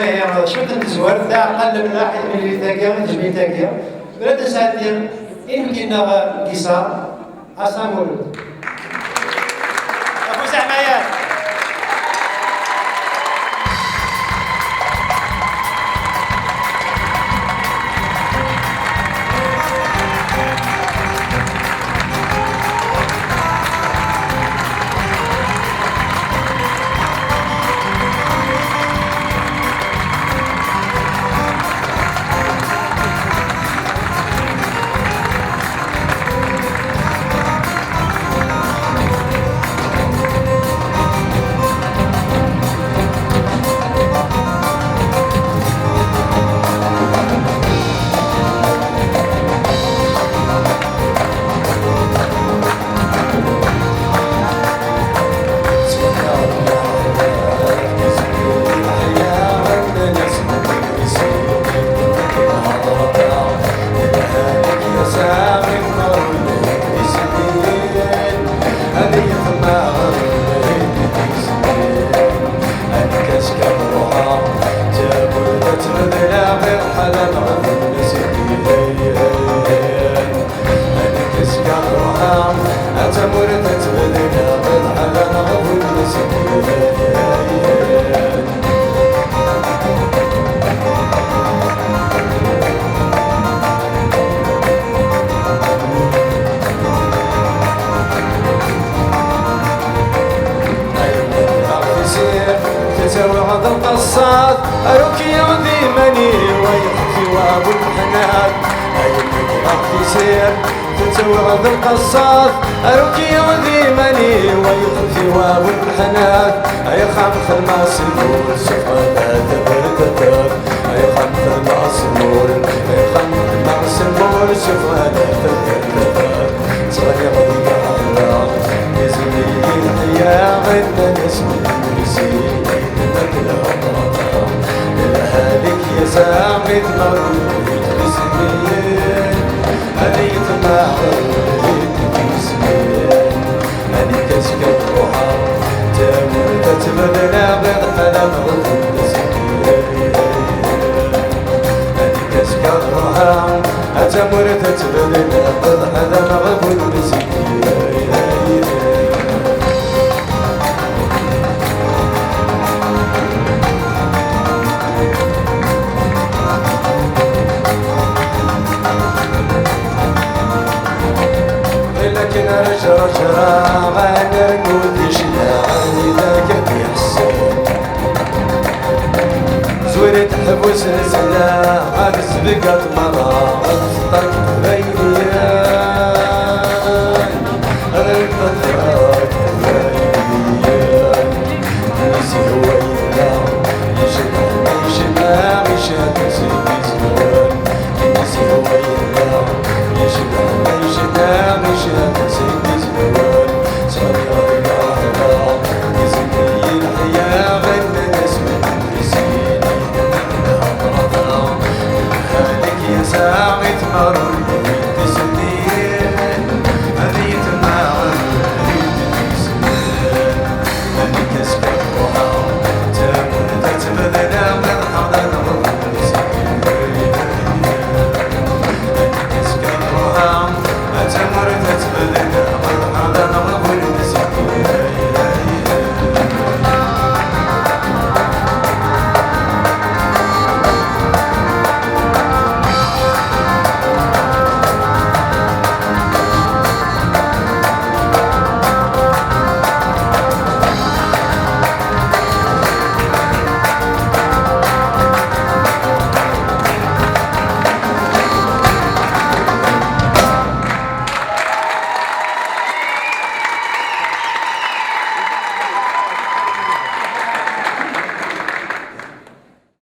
هي شفت الزوار تاع قلب الواحد من اللي تاكيا تجميل تاكيا بلا تساعد ديال يمكننا قصار اصلا مولود ابو زعمايات توعد القصاد أروك يعذي مني ويحكي وابو الحنان أيمن راح يسير تتوعد القصاد أروك يعذي مني ويحكي وابو الحنان أي خمخ الماسمور سفرة تبرتتر أي خمخ الماسمور أي خمخ الماسمور سفرة تبرتتر صغير ضيق الله يزمي الحياة عندنا اسمي لهالك يا ساقط مريت بسمين هنيت ما مريت بسمين هني كسكت روحا تامر تتبدنا بالحلم غضب سكين هني كسكت روحا تامر تتبدنا بالحلم غضب سكين رشرا غادر كل شيء ذاك يحسن زورت حبوس نزلا غاد سبقت مرا طق بيني